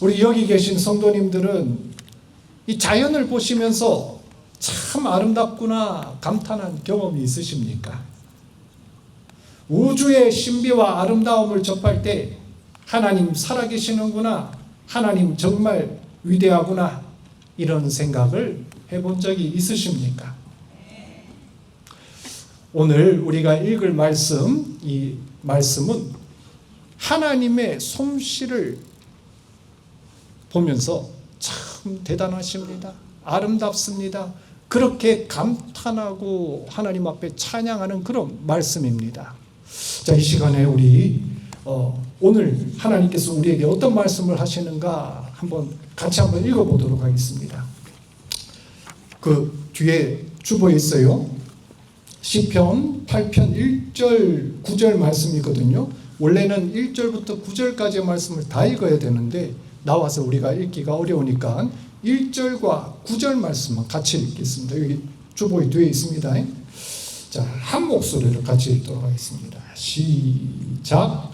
우리 여기 계신 성도님들은 이 자연을 보시면서 참 아름답구나 감탄한 경험이 있으십니까? 우주의 신비와 아름다움을 접할 때 하나님 살아계시는구나, 하나님 정말 위대하구나, 이런 생각을 해본 적이 있으십니까? 오늘 우리가 읽을 말씀, 이 말씀은 하나님의 솜씨를 보면서 참 대단하십니다, 아름답습니다, 그렇게 감탄하고 하나님 앞에 찬양하는 그런 말씀입니다. 자, 이 시간에 우리 오늘 하나님께서 우리에게 어떤 말씀을 하시는가 같이 한번 읽어보도록 하겠습니다. 그 뒤에 주보에 있어요. 시편 8편 1절 9절 말씀이거든요. 원래는 1절부터 9절까지의 말씀을 다 읽어야 되는데 나와서 우리가 읽기가 어려우니까 1절과 9절 말씀만 같이 읽겠습니다. 여기 주보에 뒤에 있습니다. 자, 한 목소리로 같이 읽도록 하겠습니다. 시작.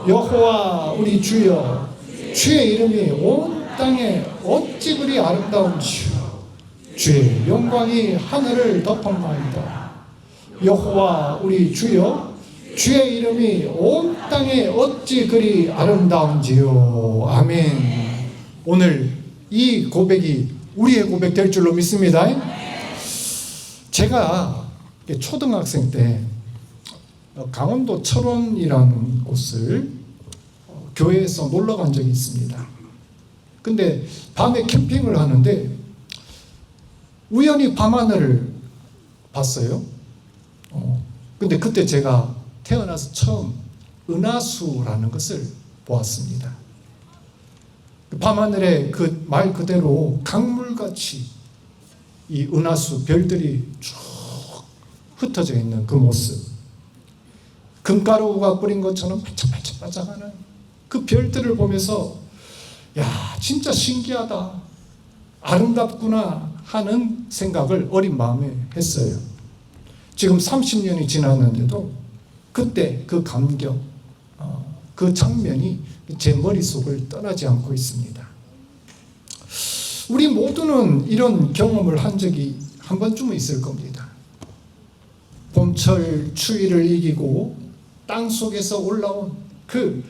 여호와 우리 주여, 주의 이름이 온 땅에 어찌 그리 아름다운지요. 주의 영광이 하늘을 덮었나이다. 여호와 우리 주여, 주의 이름이 온 땅에 어찌 그리 아름다운지요. 아멘. 오늘 이 고백이 우리의 고백 될 줄로 믿습니다. 제가 초등학생 때 강원도 철원이라는 곳을 교회에서 놀러 간 적이 있습니다. 근데 밤에 캠핑을 하는데 우연히 밤하늘을 봤어요. 근데 그때 제가 태어나서 처음 은하수라는 것을 보았습니다. 밤하늘에 그 말 그대로 강물같이 이 은하수 별들이 쭉 흩어져 있는 그 모습, 금가루가 뿌린 것처럼 반짝반짝반짝하는 그 별들을 보면서 야, 진짜 신기하다, 아름답구나 하는 생각을 어린 마음에 했어요. 지금 30년이 지났는데도 그때 그 감격, 그 장면이 제 머릿속을 떠나지 않고 있습니다. 우리 모두는 이런 경험을 한 적이 한 번쯤은 있을 겁니다. 봄철 추위를 이기고 땅 속에서 올라온 그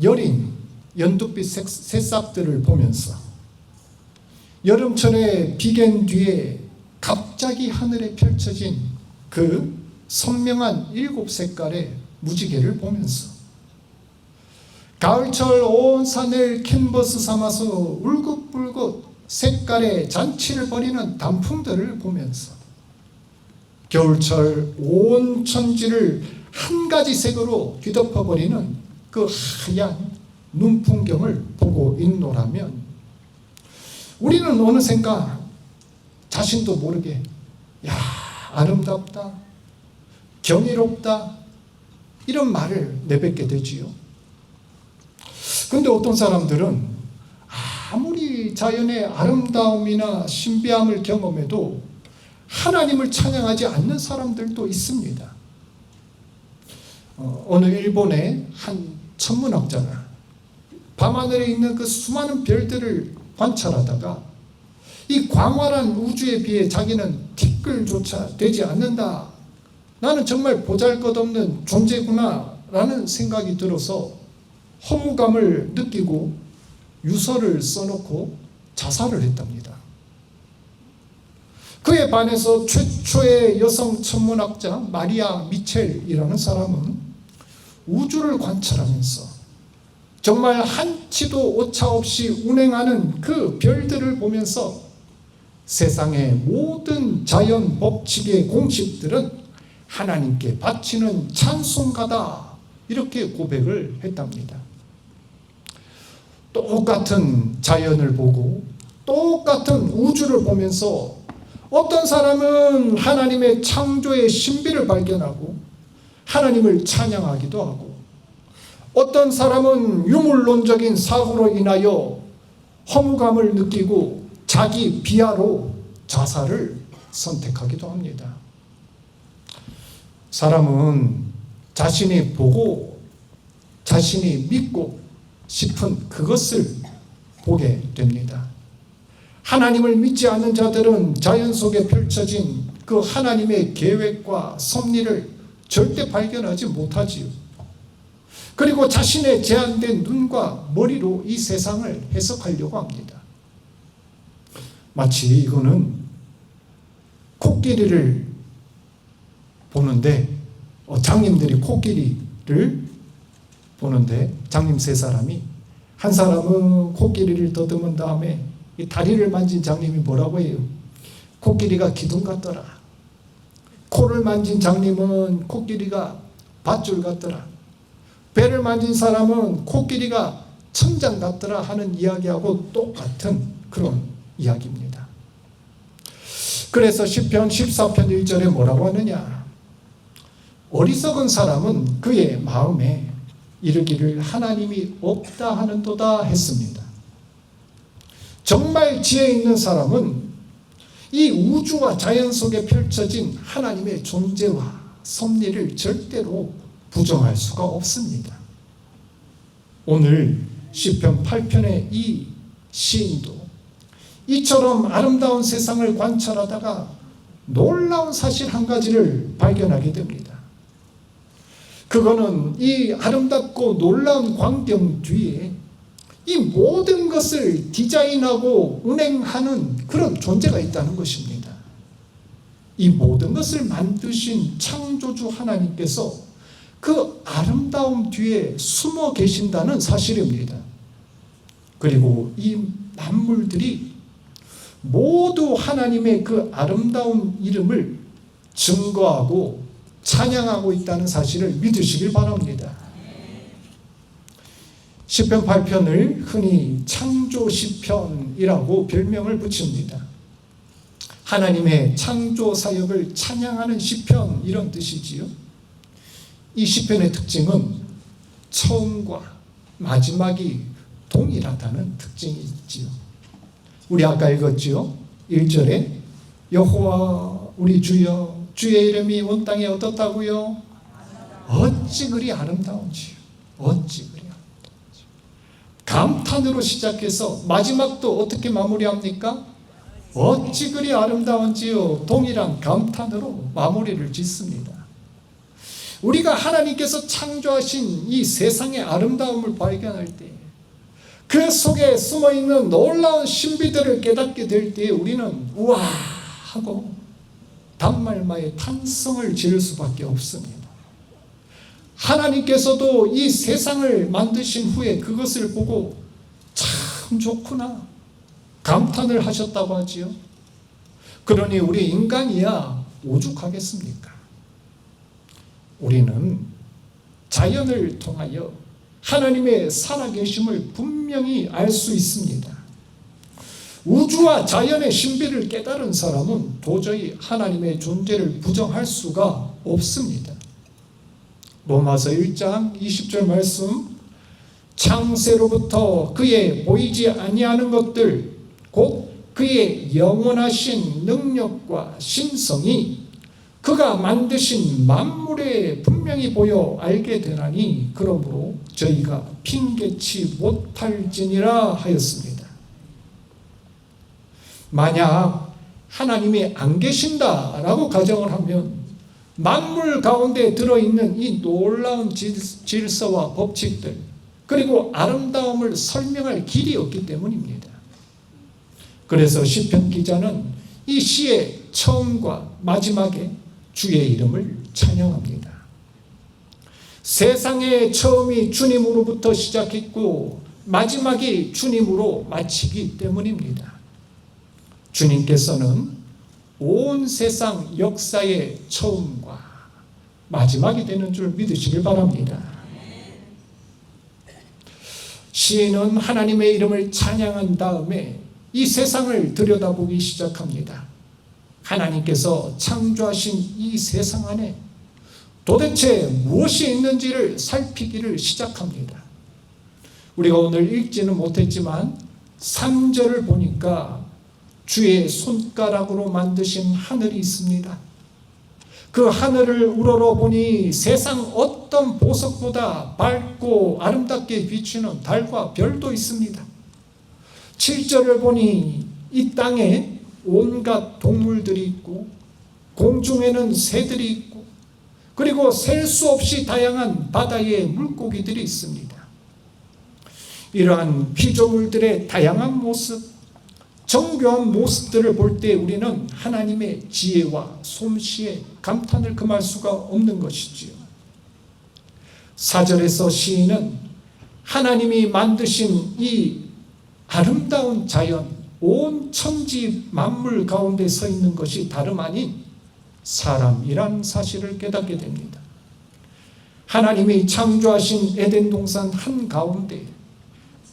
여린 연두빛 새싹들을 보면서 여름철에 비견 뒤에 갑자기 하늘에 펼쳐진 그 선명한 7색깔의 무지개를 보면서 가을철 온 산을 캔버스 삼아서 울긋불긋 색깔의 잔치를 벌이는 단풍들을 보면서 겨울철 온 천지를 한 가지 색으로 뒤덮어버리는 그 하얀 눈풍경을 보고 있노라면 우리는 어느샌가 자신도 모르게 야, 아름답다, 경이롭다, 이런 말을 내뱉게 되지요. 그런데 어떤 사람들은 아무리 자연의 아름다움이나 신비함을 경험해도 하나님을 찬양하지 않는 사람들도 있습니다. 어느 일본의 한 천문학자가 밤하늘에 있는 그 수많은 별들을 관찰하다가 이 광활한 우주에 비해 자기는 티끌조차 되지 않는다, 나는 정말 보잘것없는 존재구나 라는 생각이 들어서 허무감을 느끼고 유서를 써놓고 자살을 했답니다. 그에 반해서 최초의 여성 천문학자 마리아 미첼이라는 사람은 우주를 관찰하면서 정말 한치도 오차 없이 운행하는 그 별들을 보면서 세상의 모든 자연 법칙의 공식들은 하나님께 바치는 찬송가다, 이렇게 고백을 했답니다. 똑같은 자연을 보고 똑같은 우주를 보면서 어떤 사람은 하나님의 창조의 신비를 발견하고 하나님을 찬양하기도 하고, 어떤 사람은 유물론적인 사고로 인하여 허무감을 느끼고 자기 비하로 자살을 선택하기도 합니다. 사람은 자신이 보고 자신이 믿고 싶은 그것을 보게 됩니다. 하나님을 믿지 않는 자들은 자연 속에 펼쳐진 그 하나님의 계획과 섭리를 절대 발견하지 못하지요. 그리고 자신의 제한된 눈과 머리로 이 세상을 해석하려고 합니다. 마치 이거는 코끼리를 보는데 장님들이 코끼리를 보는데 장님 세 사람이 한 사람은 코끼리를 더듬은 다음에 이 다리를 만진 장님이 뭐라고 해요? 코끼리가 기둥 같더라. 코를 만진 장님은 코끼리가 밧줄 같더라. 배를 만진 사람은 코끼리가 천장 같더라 하는 이야기하고 똑같은 그런 이야기입니다. 그래서 시편 14편 1절에 뭐라고 하느냐? 어리석은 사람은 그의 마음에 이르기를 하나님이 없다 하는도다 했습니다. 정말 지혜 있는 사람은 이 우주와 자연 속에 펼쳐진 하나님의 존재와 섭리를 절대로 부정할 수가 없습니다. 오늘 시편 8편의 이 시인도 이처럼 아름다운 세상을 관찰하다가 놀라운 사실 한 가지를 발견하게 됩니다. 그거는 이 아름답고 놀라운 광경 뒤에 이 모든 것을 디자인하고 운행하는 그런 존재가 있다는 것입니다. 이 모든 것을 만드신 창조주 하나님께서 그 아름다움 뒤에 숨어 계신다는 사실입니다. 그리고 이 만물들이 모두 하나님의 그 아름다운 이름을 증거하고 찬양하고 있다는 사실을 믿으시길 바랍니다. 시편 8편을 흔히 창조 시편이라고 별명을 붙입니다. 하나님의 창조 사역을 찬양하는 시편 이런 뜻이지요. 이 시편의 특징은 처음과 마지막이 동일하다는 특징이 있지요. 우리 아까 읽었지요. 1절에 여호와 우리 주여 주의 이름이 온 땅에 어떻다고요? 어찌 그리 아름다운지요. 어찌 그리 아름다운지. 감탄으로 시작해서 마지막도 어떻게 마무리합니까? 어찌 그리 아름다운지요. 동일한 감탄으로 마무리를 짓습니다. 우리가 하나님께서 창조하신 이 세상의 아름다움을 발견할 때 그 속에 숨어있는 놀라운 신비들을 깨닫게 될 때 우리는 우와 하고 단말마의 탄성을 지을 수밖에 없습니다. 하나님께서도 이 세상을 만드신 후에 그것을 보고 참 좋구나 감탄을 하셨다고 하지요. 그러니 우리 인간이야 오죽하겠습니까? 우리는 자연을 통하여 하나님의 살아계심을 분명히 알 수 있습니다. 우주와 자연의 신비를 깨달은 사람은 도저히 하나님의 존재를 부정할 수가 없습니다. 로마서 1장 20절 말씀, 창세로부터 그의 보이지 아니하는 것들 곧 그의 영원하신 능력과 신성이 그가 만드신 만물에 분명히 보여 알게 되나니 그러므로 저희가 핑계치 못할지니라 하였습니다. 만약 하나님이 안 계신다라고 가정을 하면 만물 가운데 들어있는 이 놀라운 질서와 법칙들 그리고 아름다움을 설명할 길이 없기 때문입니다. 그래서 시편 기자는 이 시의 처음과 마지막에 주의 이름을 찬양합니다. 세상의 처음이 주님으로부터 시작했고 마지막이 주님으로 마치기 때문입니다. 주님께서는 온 세상 역사의 처음과 마지막이 되는 줄 믿으시길 바랍니다. 시인은 하나님의 이름을 찬양한 다음에 이 세상을 들여다보기 시작합니다. 하나님께서 창조하신 이 세상 안에 도대체 무엇이 있는지를 살피기를 시작합니다. 우리가 오늘 읽지는 못했지만 3절을 보니까 주의 손가락으로 만드신 하늘이 있습니다. 그 하늘을 우러러보니 세상 어떤 보석보다 밝고 아름답게 비추는 달과 별도 있습니다. 7절을 보니 이 땅에 온갖 동물들이 있고 공중에는 새들이 있고 그리고 셀 수 없이 다양한 바다의 물고기들이 있습니다. 이러한 피조물들의 다양한 모습, 정교한 모습들을 볼 때 우리는 하나님의 지혜와 솜씨에 감탄을 금할 수가 없는 것이지요. 4절에서 시인은 하나님이 만드신 이 아름다운 자연, 온 천지 만물 가운데 서 있는 것이 다름 아닌 사람이란 사실을 깨닫게 됩니다. 하나님이 창조하신 에덴 동산 한가운데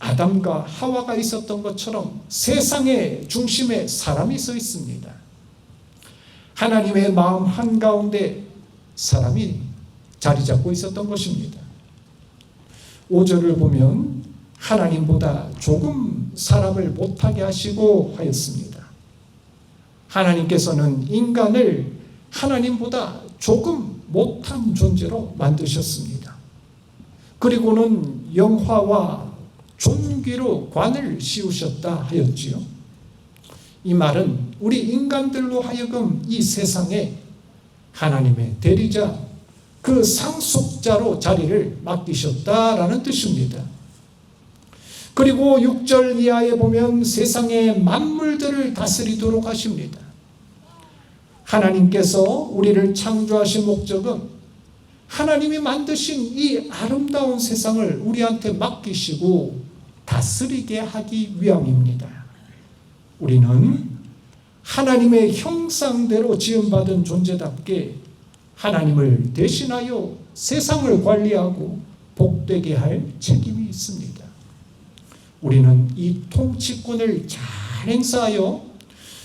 아담과 하와가 있었던 것처럼 세상의 중심에 사람이 서 있습니다. 하나님의 마음 한가운데 사람이 자리 잡고 있었던 것입니다. 5절을 보면 하나님보다 조금 사람을 못하게 하시고 하였습니다. 하나님께서는 인간을 하나님보다 조금 못한 존재로 만드셨습니다. 그리고는 영화와 존귀로 관을 씌우셨다 하였지요. 이 말은 우리 인간들로 하여금 이 세상에 하나님의 대리자, 그 상속자로 자리를 맡기셨다라는 뜻입니다. 그리고 6절 이하에 보면 세상의 만물들을 다스리도록 하십니다. 하나님께서 우리를 창조하신 목적은 하나님이 만드신 이 아름다운 세상을 우리한테 맡기시고 다스리게 하기 위함입니다. 우리는 하나님의 형상대로 지음받은 존재답게 하나님을 대신하여 세상을 관리하고 복되게 할 책임이 있습니다. 우리는 이 통치권을 잘 행사하여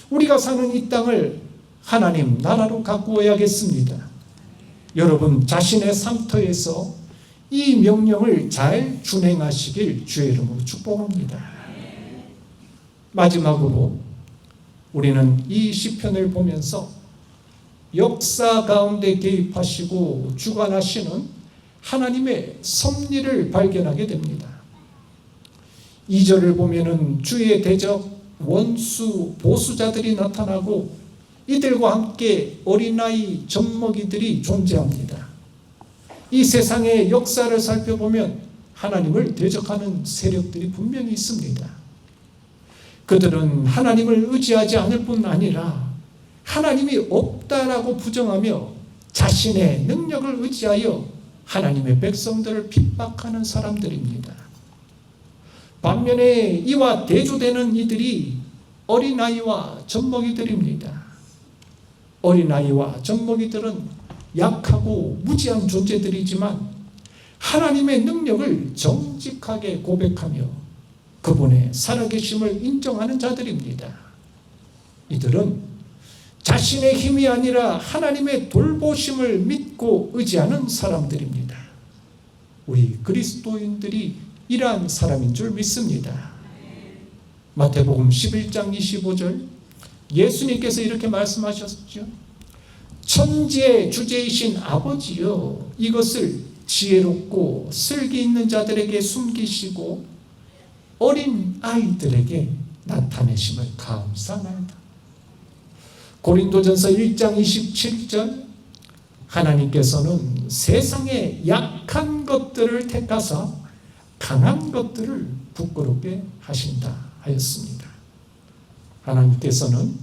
우리가 사는 이 땅을 하나님 나라로 가꾸어야겠습니다. 여러분 자신의 상터에서 이 명령을 잘 준행하시길 주의 이름으로 축복합니다. 마지막으로 우리는 이 시편을 보면서 역사 가운데 개입하시고 주관하시는 하나님의 섭리를 발견하게 됩니다. 2절을 보면은 주의 대적 원수 보수자들이 나타나고 이들과 함께 어린아이 젖먹이들이 존재합니다. 이 세상의 역사를 살펴보면 하나님을 대적하는 세력들이 분명히 있습니다. 그들은 하나님을 의지하지 않을 뿐 아니라 하나님이 없다라고 부정하며 자신의 능력을 의지하여 하나님의 백성들을 핍박하는 사람들입니다. 반면에 이와 대조되는 이들이 어린아이와 젖먹이들입니다. 어린아이와 젖먹이들은 약하고 무지한 존재들이지만 하나님의 능력을 정직하게 고백하며 그분의 살아계심을 인정하는 자들입니다. 이들은 자신의 힘이 아니라 하나님의 돌보심을 믿고 의지하는 사람들입니다. 우리 그리스도인들이 이러한 사람인 줄 믿습니다. 마태복음 11장 25절 예수님께서 이렇게 말씀하셨죠. 천지의 주제이신 아버지여 이것을 지혜롭고 슬기 있는 자들에게 숨기시고 어린 아이들에게 나타내심을 감사합니다. 고린도전서 1장 27절 하나님께서는 세상의 약한 것들을 택하사 강한 것들을 부끄럽게 하신다 하였습니다. 하나님께서는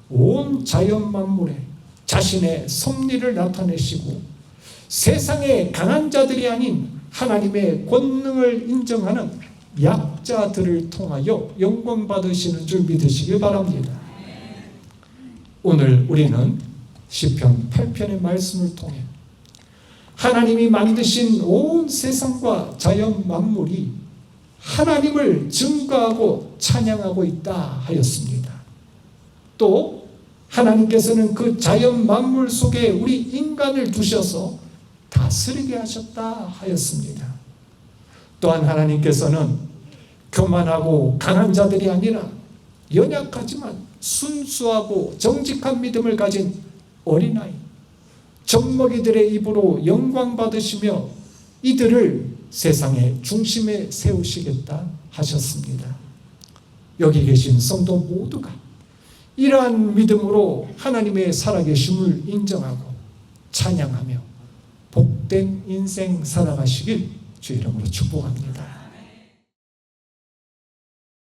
온 자연 만물에 자신의 섭리를 나타내시고 세상의 강한 자들이 아닌 하나님의 권능을 인정하는 약자들을 통하여 영광 받으시는 줄 믿으시기 바랍니다. 오늘 우리는 시편 8편의 말씀을 통해 하나님이 만드신 온 세상과 자연 만물이 하나님을 증거하고 찬양하고 있다 하였습니다. 또 하나님께서는 그 자연 만물 속에 우리 인간을 두셔서 다스리게 하셨다 하였습니다. 또한 하나님께서는 교만하고 강한 자들이 아니라 연약하지만 순수하고 정직한 믿음을 가진 어린아이, 젖먹이들의 입으로 영광 받으시며 이들을 세상의 중심에 세우시겠다 하셨습니다. 여기 계신 성도 모두가 이러한 믿음으로 하나님의 살아계심을 인정하고 찬양하며 복된 인생 살아가시길 주의 이름으로 축복합니다.